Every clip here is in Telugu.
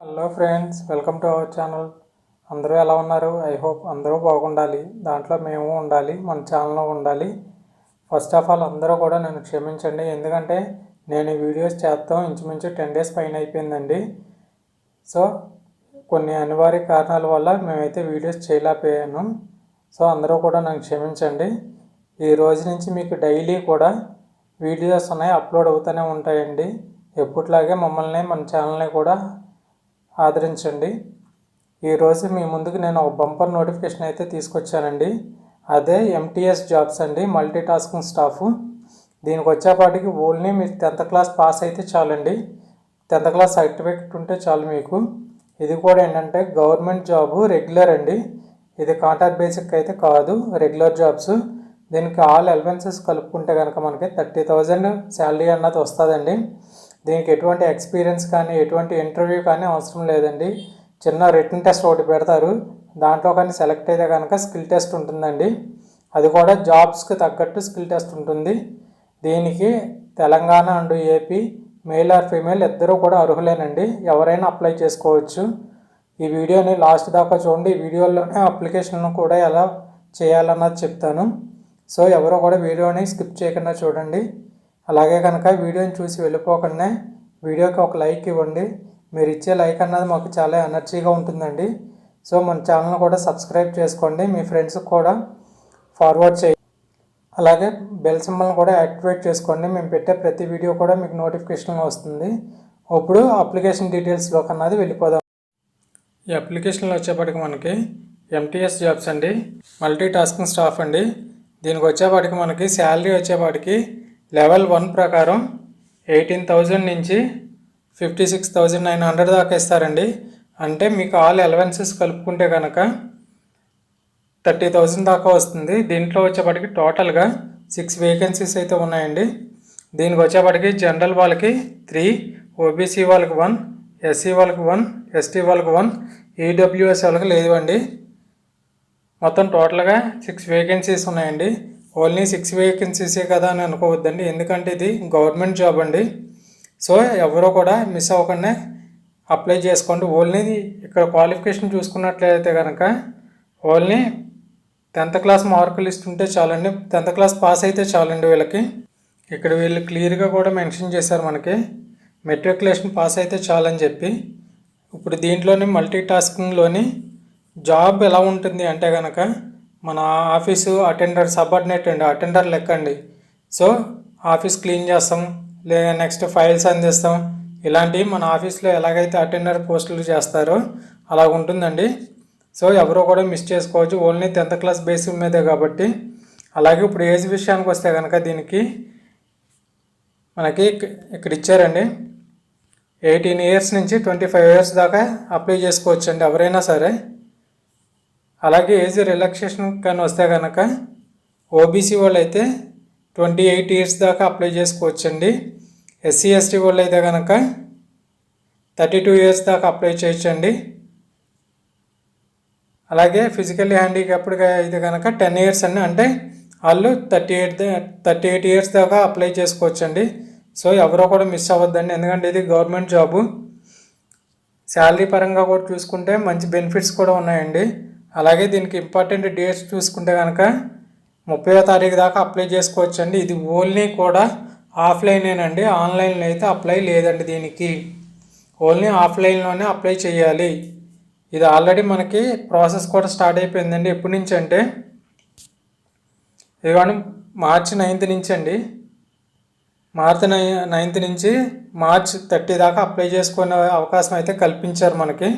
Hello friends, welcome to our channel. అందరూ ఎలా ఉన్నారు? ఐ హోప్ అందరూ బాగుండాలి. దాంట్లో మేము ఉండాలి, మన ఛానల్లో ఉండాలి. ఫస్ట్ ఆఫ్ ఆల్ అందరూ కూడా నన్ను క్షమించండి, ఎందుకంటే నేను ఈ వీడియోస్ చేస్తాం ఇంచుమించు 10 days పైన అయిపోయిందండి. సో కొన్ని అనివార్య కారణాల వల్ల మేమైతే వీడియోస్ చేయలేకపోయాను. సో అందరూ కూడా నన్ను క్షమించండి. ఈ రోజు నుంచి మీకు డైలీ కూడా వీడియోస్ అప్లోడ్ అవుతూనే ఉంటాయండి. ఎప్పటిలాగే మమ్మల్ని మన ఛానల్ని కూడా ఆదరించండి. ఈరోజు మీ ముందుకు నేను ఒక బంపర్ నోటిఫికేషన్ అయితే తీసుకొచ్చానండి. అదే ఎంటీఎస్ జాబ్స్ అండి, మల్టీ టాస్కింగ్ స్టాఫ్. దీనికి వచ్చేపాటికి ఓన్లీ మీరు 10th క్లాస్ పాస్ అయితే చాలండి. 10th క్లాస్ సర్టిఫికెట్ ఉంటే చాలు మీకు. ఇది కూడా ఏంటంటే గవర్నమెంట్ జాబు, రెగ్యులర్ అండి. ఇది కాంట్రాక్ట్ బేసిక్ అయితే కాదు, రెగ్యులర్ జాబ్స్. దీనికి ఆల్ అలవెన్సెస్ కలుపుకుంటే కనుక మనకి 30,000 శాలరీ అన్నది వస్తుందండి. దీనికి ఎటువంటి ఎక్స్పీరియన్స్ కానీ ఎటువంటి ఇంటర్వ్యూ కానీ అవసరం లేదండి. చిన్న రిటన్ టెస్ట్ ఒకటి పెడతారు, దాంట్లో కానీ సెలెక్ట్ అయితే కనుక స్కిల్ టెస్ట్ ఉంటుందండి. అది కూడా జాబ్స్కి తగ్గట్టు స్కిల్ టెస్ట్ ఉంటుంది. దీనికి Telangana and AP male or female ఇద్దరూ కూడా అర్హులేనండి. ఎవరైనా అప్లై చేసుకోవచ్చు. ఈ వీడియోని లాస్ట్ దాకా చూడండి. ఈ వీడియోలోనే అప్లికేషన్ కూడా ఎలా చేయాలన్నది చెప్తాను. సో ఎవరో కూడా వీడియోని స్కిప్ చేయకుండా చూడండి. అలాగే కనుక వీడియోని చూసి వెళ్ళిపోకుండా వీడియోకి ఒక లైక్ ఇవ్వండి. మీరు ఇచ్చే లైక్ అన్నది మాకు చాలా ఎనర్జీగా ఉంటుందండి. సో మన ఛానల్ కూడా సబ్స్క్రైబ్ చేసుకోండి, మీ ఫ్రెండ్స్కి కూడా ఫార్వర్డ్ చేయండి. అలాగే బెల్ సింబల్ని కూడా యాక్టివేట్ చేసుకోండి. మేము పెట్టే ప్రతి వీడియో కూడా మీకు నోటిఫికేషన్ వస్తుంది. ఇప్పుడు అప్లికేషన్ డీటెయిల్స్లోకి అన్నది వెళ్ళిపోదాం. ఈ అప్లికేషన్లో వచ్చేప్పటికి మనకి ఎంటీఎస్ జాబ్స్ అండి, మల్టీ టాస్కింగ్ స్టాఫ్ అండి. దీనికి వచ్చేపాటికి మనకి శాలరీ వచ్చేపాటికి లెవెల్ 1 ప్రకారం 18,000 నుంచి 56,900 దాకా ఇస్తారండి. అంటే మీకు ఆల్ అలవెన్సెస్ కలుపుకుంటే కనుక 30,000 దాకా వస్తుంది. దీంట్లో వచ్చేప్పటికి టోటల్గా 6 వేకెన్సీస్ అయితే ఉన్నాయండి. దీనికి వచ్చేప్పటికి జనరల్ వాళ్ళకి 3, ఓబీసీ వాళ్ళకి 1, ఎస్సీ వాళ్ళకి 1, ఎస్టీ వాళ్ళకి 1, ఈడబ్ల్యూఎస్ వాళ్ళకి లేదు అండి. మొత్తం టోటల్గా 6 వేకెన్సీస్ ఉన్నాయండి. ఓన్లీ 6 వేకెన్సీసే కదా అని అనుకోవద్దండి, ఎందుకంటే ఇది గవర్నమెంట్ జాబ్ అండి. సో ఎవరో కూడా మిస్ అవ్వకుండా అప్లై చేసుకోండి. ఓన్లీ ఇక్కడ క్వాలిఫికేషన్ చూసుకున్నట్లయితే కనుక ఓన్లీ 10th క్లాస్ మార్కులు ఇస్తుంటే చాలండి. 10th క్లాస్ పాస్ అయితే చాలండి వీళ్ళకి. ఇక్కడ వీళ్ళు క్లియర్గా కూడా మెన్షన్ చేశారు మనకి, మెట్రికులేషన్ పాస్ అయితే చాలని చెప్పి. ఇప్పుడు దీంట్లోని మల్టీ టాస్కింగ్లోని జాబ్ ఎలా ఉంటుంది అంటే కనుక మన ఆఫీసు అటెండర్, సబార్డినేట్ అండి, అటెండర్ లెక్క అండి. సో ఆఫీస్ క్లీన్ చేస్తాం, లేదా నెక్స్ట్ ఫైల్స్ అందిస్తాం. ఇలాంటివి మన ఆఫీస్లో ఎలాగైతే అటెండర్ పోస్టులు చేస్తారో అలా ఉంటుందండి. సో ఎవరో కూడా మిస్ చేసుకోవచ్చు, ఓన్లీ 10th క్లాస్ బేసిక్ మీదే కాబట్టి. అలాగే ఇప్పుడు ఏజ్ విషయానికి వస్తే కనుక దీనికి మనకి ఇక్కడ ఇచ్చారండి, 18 years నుంచి 25 years దాకా అప్లై చేసుకోవచ్చు అండి ఎవరైనా సరే. అలాగే ఏజ్ రిలాక్సేషన్ కానీ వస్తే కనుక ఓబీసీ వాళ్ళు అయితే 28 years దాకా అప్లై చేసుకోవచ్చండి. ఎస్సీ ఎస్టీ వాళ్ళు అయితే కనుక 32 years దాకా అప్లై చేయొచ్చండి. అలాగే ఫిజికల్లీ హ్యాండిక్యాప్డ్గా అయితే కనుక 10 years అండి, అంటే వాళ్ళు 38 years దాకా అప్లై చేసుకోవచ్చండి. సో ఎవరో కూడా మిస్ అవ్వద్దండి, ఎందుకంటే ఇది గవర్నమెంట్ జాబు. శాలరీ పరంగా కూడా చూసుకుంటే మంచి బెనిఫిట్స్ కూడా ఉన్నాయండి. అలాగే దీనికి ఇంపార్టెంట్ డేట్స్ చూసుకుంటే కనుక 30వ తారీఖు దాకా అప్లై చేసుకోవచ్చండి. ఇది ఓన్లీ కూడా ఆఫ్లైనేనండి, ఆన్లైన్లో అయితే అప్లై లేదండి. దీనికి ఓన్లీ ఆఫ్లైన్లోనే అప్లై చేయాలి. ఇది ఆల్రెడీ మనకి ప్రాసెస్ కూడా స్టార్ట్ అయిపోయిందండి. ఎప్పటి నుంచి అంటే ఇదిగోండి March 9th నుంచి అండి. March 9th నుంచి March 30 దాకా అప్లై చేసుకునే అవకాశం అయితే కల్పించారు మనకి.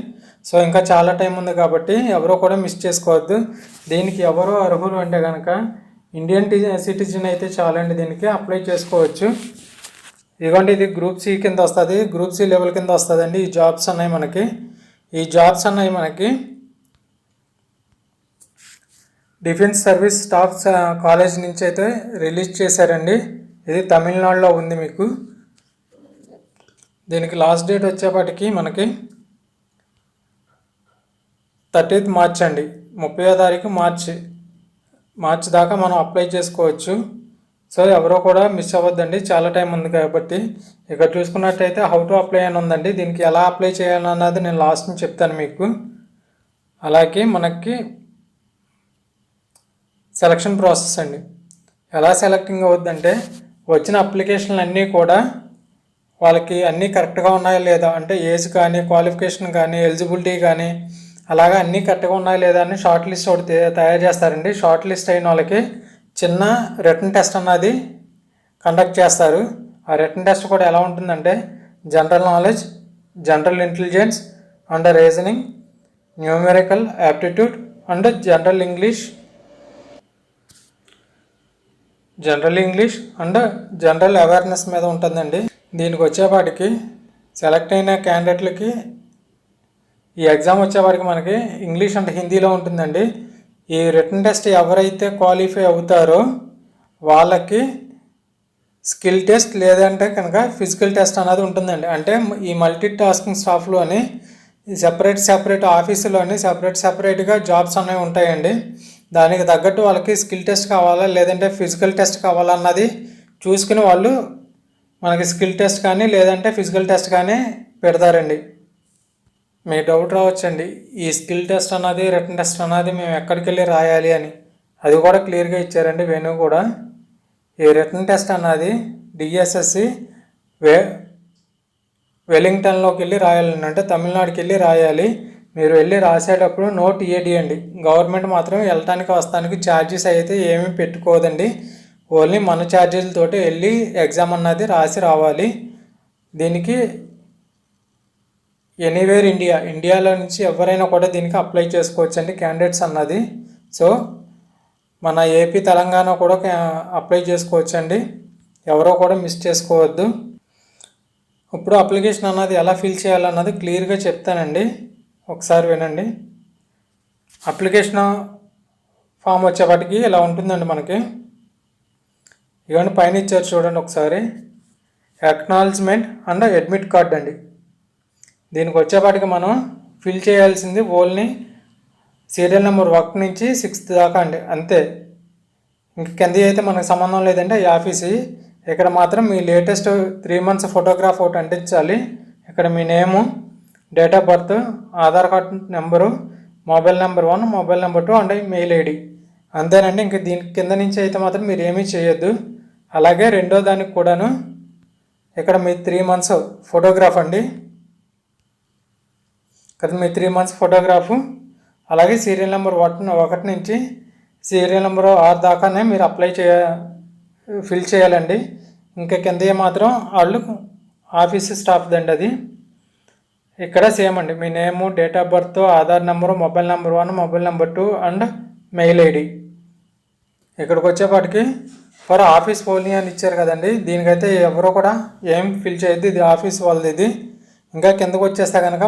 సో ఇంకా చాలా టైం ఉంది కాబట్టి ఎవరో కూడా మిస్ చేసుకోవద్దు. దీనికి ఎవరో అర్హులు అంటే కనుక ఇండియన్ సిటిజన్ అయితే చాలండి, దీనికి అప్లై చేసుకోవచ్చు. ఇదిగోండి ఇది గ్రూప్ సి కింద వస్తుంది, గ్రూప్ సి లెవెల్ కింద వస్తుందండి. ఈ జాబ్స్ అన్నాయి మనకి, ఈ జాబ్స్ అన్నాయి మనకి డిఫెన్స్ సర్వీస్ స్టాఫ్ కాలేజ్ నుంచి అయితే రిలీజ్ చేశారండి. ఇది తమిళనాడులో ఉంది మీకు. దీనికి లాస్ట్ డేట్ వచ్చేపాటికి మనకి 30th March అండి, 30వ తారీఖు మార్చి దాకా మనం అప్లై చేసుకోవచ్చు. సో ఎవరో కూడా మిస్ అవ్వద్దండి, చాలా టైం ఉంది కాబట్టి. ఇక్కడ చూసుకున్నట్టయితే హౌ టు అప్లై అని ఉందండి. దీనికి ఎలా అప్లై చేయాలన్నది నేను లాస్ట్ చెప్తాను మీకు. అలాగే మనకి సెలక్షన్ ప్రాసెస్ అండి. ఎలా సెలెక్టింగ్ అవుద్దంటే వచ్చిన అప్లికేషన్లు అన్నీ కూడా వాళ్ళకి అన్నీ కరెక్ట్గా ఉన్నాయా లేదా అంటే ఏజ్ కానీ క్వాలిఫికేషన్ కానీ ఎలిజిబిలిటీ కానీ అలాగా అన్నీ కరెక్ట్గా ఉన్నాయా లేదా అని షార్ట్ లిస్ట్ ఒకటి తయారు చేస్తారండి. షార్ట్ లిస్ట్ అయిన వాళ్ళకి చిన్న రిటన్ టెస్ట్ అన్నది కండక్ట్ చేస్తారు. ఆ రిటన్ టెస్ట్ కూడా ఎలా ఉంటుందంటే general knowledge, general intelligence and reasoning, numerical aptitude and general English and general awareness మీద ఉంటుందండి. దీనికి వచ్చేపాటికి సెలెక్ట్ అయిన క్యాండిడేట్లకి ఈ ఎగ్జామ్ వచ్చేవాడికి మనకి ఇంగ్లీష్ అండ్ హిందీలో ఉంటుందండి. ఈ రిటన్ టెస్ట్ ఎవరైతే క్వాలిఫై అవుతారో వాళ్ళకి స్కిల్ టెస్ట్ లేదంటే కనుక ఫిజికల్ టెస్ట్ అనేది ఉంటుందండి. అంటే ఈ మల్టీ టాస్కింగ్ స్టాఫ్లోని సెపరేట్ ఆఫీసులోని సెపరేట్గా జాబ్స్ అనేవి ఉంటాయండి. దానికి తగ్గట్టు వాళ్ళకి స్కిల్ టెస్ట్ కావాలా లేదంటే ఫిజికల్ టెస్ట్ కావాలన్నది చూసుకుని వాళ్ళు మనకి స్కిల్ టెస్ట్ కానీ లేదంటే ఫిజికల్ టెస్ట్ కానీ పెడతారండి. మీ డౌట్ రావచ్చండి, ఈ స్కిల్ టెస్ట్ అన్నది రిటన్ టెస్ట్ అన్నది మేము ఎక్కడికి వెళ్ళి రాయాలి అని. అది కూడా క్లియర్గా ఇచ్చారండి వేణు కూడా. ఈ రిటన్ టెస్ట్ అన్నది డిఎస్ఎస్సి వెలింగ్టన్లోకి వెళ్ళి రాయాలండి, అంటే తమిళనాడుకి వెళ్ళి రాయాలి. మీరు వెళ్ళి రాసేటప్పుడు నో టీఏడి అండి. గవర్నమెంట్ మాత్రం వెళ్ళటానికి వస్తానికి ఛార్జెస్ అయితే ఏమీ పెట్టుకోదండి. ఓన్లీ మన ఛార్జీలతోటి వెళ్ళి ఎగ్జామ్ అన్నది రాసి రావాలి. దీనికి ఎనీవేర్ ఇండియాలో నుంచి ఎవరైనా కూడా దీనికి అప్లై చేసుకోవచ్చండి క్యాండిడేట్స్ అన్నది. సో మన ఏపీ తెలంగాణ కూడా అప్లై చేసుకోవచ్చండి, ఎవరో కూడా మిస్ చేసుకోవద్దు. ఇప్పుడు అప్లికేషన్ అన్నది ఎలా ఫిల్ చేయాలన్నది క్లియర్గా చెప్తానండి, ఒకసారి వినండి. అప్లికేషన్ ఫామ్ వచ్చేపాటికి ఇలా ఉంటుందండి మనకి. ఇవన్నీ పైన ఇచ్చారు చూడండి ఒకసారి. అక్నాలజ్మెంట్ అండ్ అడ్మిట్ కార్డ్ అండి. దీనికి వచ్చేపాటికి మనం ఫిల్ చేయాల్సింది ఓన్లీ సీరియల్ నెంబర్ 1 నుంచి 6 దాకా అండి, అంతే. ఇంక కింద అయితే మనకు సంబంధం లేదంటే ఈ ఆఫీసు. ఇక్కడ మాత్రం మీ లేటెస్ట్ 3 months ఫోటోగ్రాఫ్ ఒకటి అంటించాలి. ఇక్కడ మీ name, date of birth, Aadhaar card number, mobile number 1, mobile number 2 and mail ID, అంతేనండి. ఇంక దీని కింద నుంచి అయితే మాత్రం మీరు ఏమీ చేయొద్దు. అలాగే రెండో దానికి కూడాను ఇక్కడ మీ 3 months ఫోటోగ్రాఫ్ అండి, ఇక్కడ మీ 3 months ఫోటోగ్రాఫు. అలాగే సీరియల్ నెంబర్ 1 నుంచి సీరియల్ నెంబర్ 6 దాకానే మీరు ఫిల్ చేయాలండి. ఇంకా కింద మాత్రం వాళ్ళు ఆఫీస్ స్టాఫ్ దండి అది. ఇక్కడ సేమ్ అండి, మీ name, date of birth, Aadhaar number, mobile number 1, mobile number 2 and mail ID. ఇక్కడికి వచ్చేపాటికి ఫర్ ఆఫీస్ ఓన్లీ అని ఇచ్చారు కదండి, దీనికైతే ఎవరో కూడా ఏం ఫిల్ చేయొద్దు, ఇది ఆఫీస్ వాళ్ళది ఇది. ఇంకా కిందకు వచ్చేస్తే కనుక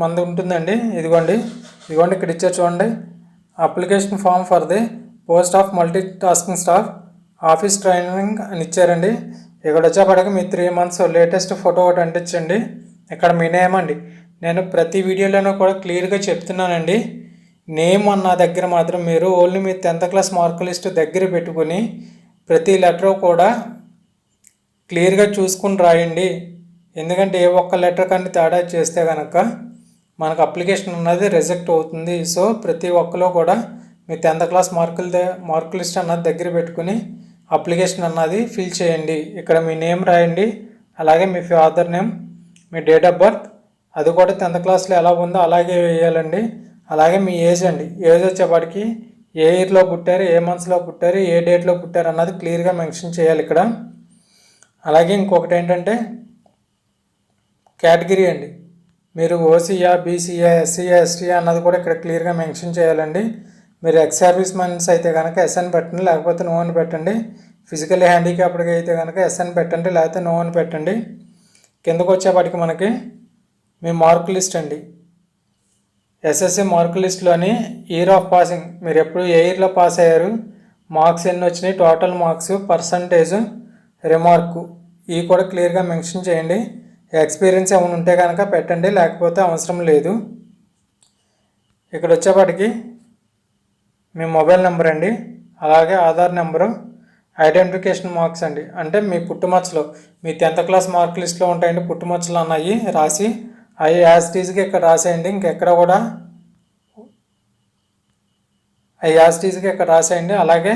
మనది ఉంటుందండి. ఇదిగోండి ఇక్కడ ఇచ్చారు చూడండి, application form for the post of multi tasking staff office training అని ఇచ్చారండి. ఇక్కడ వచ్చేపాటికి మీ 3 months లేటెస్ట్ ఫోటో ఒకటి అంటించండి. ఇక్కడ మీ నేమ్ అండి. నేను ప్రతి వీడియోలోనూ కూడా క్లియర్గా చెప్తున్నానండి, నేమ్ అన్న దగ్గర మాత్రం మీరు ఓన్లీ మీ 10th class మార్క్ లిస్ట్ దగ్గర పెట్టుకుని ప్రతి లెటర్ కూడా క్లియర్గా చూసుకుని రాయండి. ఎందుకంటే ఏ ఒక్క లెటర్ కానీ తేడా చేస్తే కనుక మనకు అప్లికేషన్ అన్నది రిజెక్ట్ అవుతుంది. సో ప్రతి ఒక్కరు కూడా మీ 10th class మార్క్ లిస్ట్ అన్నది దగ్గర పెట్టుకుని అప్లికేషన్ అన్నది ఫిల్ చేయండి. ఇక్కడ మీ నేమ్ రాయండి, అలాగే మీ ఫాదర్ నేమ్, మీ డేట్ ఆఫ్ బర్త్ అది కూడా 10th classలో ఎలా ఉందో అలాగే వేయాలండి. అలాగే మీ ఏజ్ అండి, ఏజ్ వచ్చేపాటికి ఏ ఇయర్లో పుట్టారు, ఏ మంత్స్లో పుట్టారు, ఏ డేట్లో పుట్టారు అన్నది క్లియర్గా మెన్షన్ చేయాలి ఇక్కడ. అలాగే ఇంకొకటి ఏంటంటే కేటగిరీ అండి, మీరు ఓసీయా, బీసీయా, ఎస్సీయా, ఎస్టీయా అన్నది కూడా ఇక్కడ క్లియర్గా మెన్షన్ చేయాలండి. మీరు ఎక్స్ సర్వీస్ మెన్స్ అయితే కనుక ఎస్ఎన్ పెట్టండి, లేకపోతే నో అని పెట్టండి. ఫిజికల్లీ హ్యాండిక్యాప్డ్గా అయితే కనుక ఎస్ఎన్ పెట్టండి, లేకపోతే నో అని పెట్టండి. కిందకు వచ్చేపాటికి మనకి మీ మార్క్ లిస్ట్ అండి, ఎస్ఎస్సి మార్క్ లిస్ట్లోని ఇయర్ ఆఫ్ పాసింగ్, మీరు ఎప్పుడు ఏ ఇయర్లో పాస్ అయ్యారు, మార్క్స్ ఎన్ని వచ్చినాయి, టోటల్ మార్క్స్, పర్సంటేజ్, రిమార్కు, ఇవి కూడా క్లియర్గా మెన్షన్ చేయండి. ఎక్స్పీరియన్స్ ఏమైనా ఉంటే కనుక పెట్టండి, లేకపోతే అవసరం లేదు. ఇక్కడ వచ్చేపాటికి మీ మొబైల్ నెంబర్ అండి, అలాగే ఆధార్ నెంబరు, ఐడెంటిఫికేషన్ మార్క్స్ అండి. అంటే మీ పుట్టుమచ్చలు మీ 10th క్లాస్ మార్క్ లిస్ట్లో ఉంటాయండి, పుట్టుమచ్చలు అన్నాయి రాసి అవి యాజ్ టీజ్గా ఇక్కడ రాసేయండి. ఇంకెక్కడ కూడా అవి యాజ్ టీజ్గా ఇక్కడ రాసేయండి. అలాగే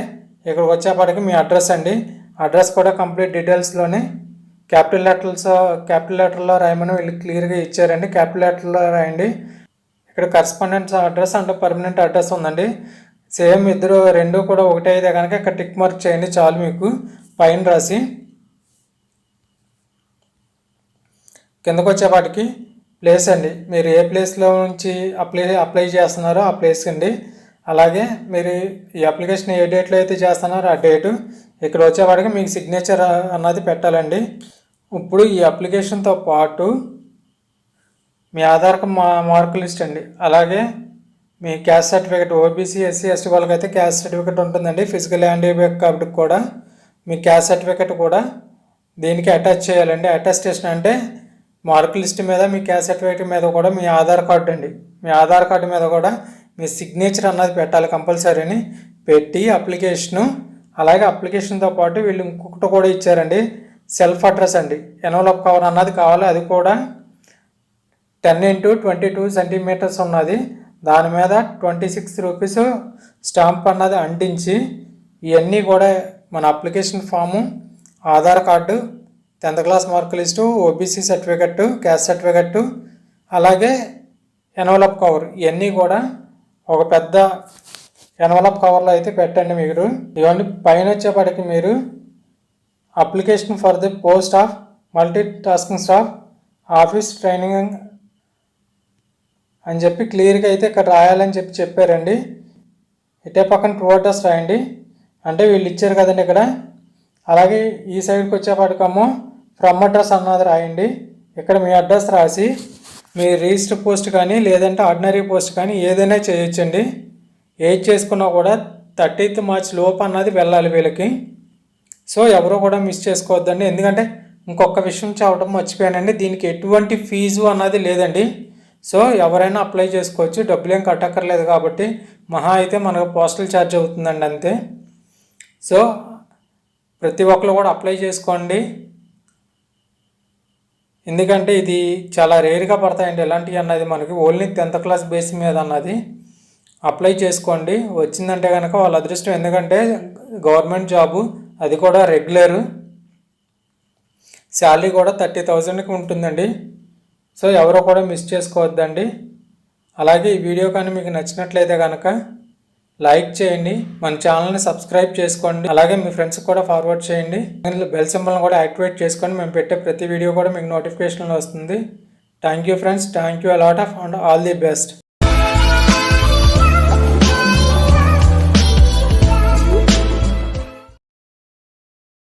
ఇక్కడికి వచ్చేప్పటికి మీ అడ్రస్ అండి, అడ్రస్ కూడా కంప్లీట్ డీటెయిల్స్లోనే క్యాపిటల్ లెటర్లో రాయమని వీళ్ళు క్లియర్గా ఇచ్చారండి. క్యాపిటల్ లెటర్లో రాయండి. ఇక్కడ కరస్పాండెన్స్ అడ్రస్ అంటే పర్మనెంట్ అడ్రస్ ఉందండి. సేమ్ ఇద్దరు రెండు కూడా ఒకటే అయితే కనుక ఇక్కడ టిక్ మార్క్ చేయండి చాలు. మీకు పైన రాసి కిందకు వచ్చేపాటికి ప్లేస్ అండి, మీరు ఏ ప్లేస్లో నుంచి అప్లై చేస్తున్నారో ఆ ప్లేస్ అండి. అలాగే మీరు ఈ అప్లికేషన్ ఏ డేట్లో అయితే చేస్తున్నారో ఆ డేటు, ఇక్కడ వచ్చేవాడికి మీకు సిగ్నేచర్ అన్నది పెట్టాలండి. ఇప్పుడు ఈ అప్లికేషన్తో పాటు మీ ఆధార్ మార్క్ లిస్ట్ అండి, అలాగే మీ caste certificate, OBC SC ST వాళ్ళకైతే క్యాస్ట్ సర్టిఫికేట్ ఉంటుందండి. ఫిజికల్ హ్యాండిక్యాప్ కాబట్టి కూడా మీ క్యాస్ట్ సర్టిఫికేట్ కూడా దీనికి అటాచ్ చేయాలండి. అటాస్టేషన్ అంటే మార్క్ లిస్ట్ మీద మీ క్యాస్ట్ సర్టిఫికేట్ మీద కూడా మీ ఆధార్ కార్డు అండి, మీ ఆధార్ కార్డు మీద కూడా మీ సిగ్నేచర్ అన్నది పెట్టాలి కంపల్సరీని. పెట్టి అప్లికేషను, అలాగే అప్లికేషన్తో పాటు వీళ్ళు ఇంకొకటి కూడా ఇచ్చారండి, సెల్ఫ్ అడ్రస్ అండి. ఎన్వలప్ కవర్ అన్నది కావాలి, అది కూడా 10x22 సెంటీమీటర్స్ ఉన్నది. దాని మీద 26 రూపీస్ స్టాంప్ అన్నది అంటించి ఇవన్నీ కూడా మన application form, Aadhaar card, 10th class mark list, OBC certificate, caste certificate, అలాగే ఎన్వలప్ కవర్ ఇవన్నీ కూడా ఒక పెద్ద ఎన్వలప్ కవర్లో అయితే పెట్టండి. మీరు ఇవన్నీ పైన వచ్చేప్పటికి మీరు application for the post of multi tasking staff office training అని చెప్పి క్లియర్గా అయితే ఇక్కడ రాయాలని చెప్పారండి. ఇటే పక్కన ట్రూ అడ్రస్ రాయండి, అంటే వీళ్ళు ఇచ్చారు కదండి ఇక్కడ. అలాగే ఈ సైడ్కి వచ్చేపాటికమ్మో ఫ్రమ్ అడ్రస్ అన్నది రాయండి. ఇక్కడ మీ అడ్రస్ రాసి మీ రిజిస్టర్ పోస్ట్ కానీ లేదంటే ఆర్డినరీ పోస్ట్ కానీ ఏదైనా చేయొచ్చండి. ఏది చేసుకున్నా కూడా 30th మార్చ్ లోపు అన్నది వెళ్ళాలి వీళ్ళకి. సో ఎవరు కూడా మిస్ చేసుకోవద్దండి. ఎందుకంటే ఇంకొక విషయం చెప్పడం మర్చిపోయానండి, దీనికి ఎటువంటి ఫీజు అన్నది లేదండి. సో ఎవరైనా అప్లై చేసుకోవచ్చు, డబ్బులు ఏం కట్టక్కర్లేదు. కాబట్టి మహా అయితే మనకు పోస్టల్ ఛార్జ్ అవుతుందండి అంతే. సో ప్రతి ఒక్కరు కూడా అప్లై చేసుకోండి, ఎందుకంటే ఇది చాలా రేర్గా పడతాయండి ఇలాంటివి అన్నది మనకి. ఓన్లీ 10th క్లాస్ బేస్ మీద అన్నది అప్లై చేసుకోండి. వచ్చిందంటే కనుక వాళ్ళ అదృష్టం, ఎందుకంటే గవర్నమెంట్ జాబు, అది కూడా రెగ్యులరు, శాలరీ కూడా 30,000కి ఉంటుందండి. సో ఎవరో కూడా మిస్ చేసుకోవద్దండి. అలాగే ఈ వీడియో కానీ మీకు నచ్చినట్లయితే కనుక లైక్ చేయండి, మన ఛానల్ని సబ్స్క్రైబ్ చేసుకోండి, అలాగే మీ ఫ్రెండ్స్కి కూడా ఫార్వర్డ్ చేయండి. బెల్ సింబల్ని కూడా యాక్టివేట్ చేసుకోండి, మేము పెట్టే ప్రతి వీడియో కూడా మీకు నోటిఫికేషన్లో వస్తుంది. Thank you friends, thank you a lot of and all the best.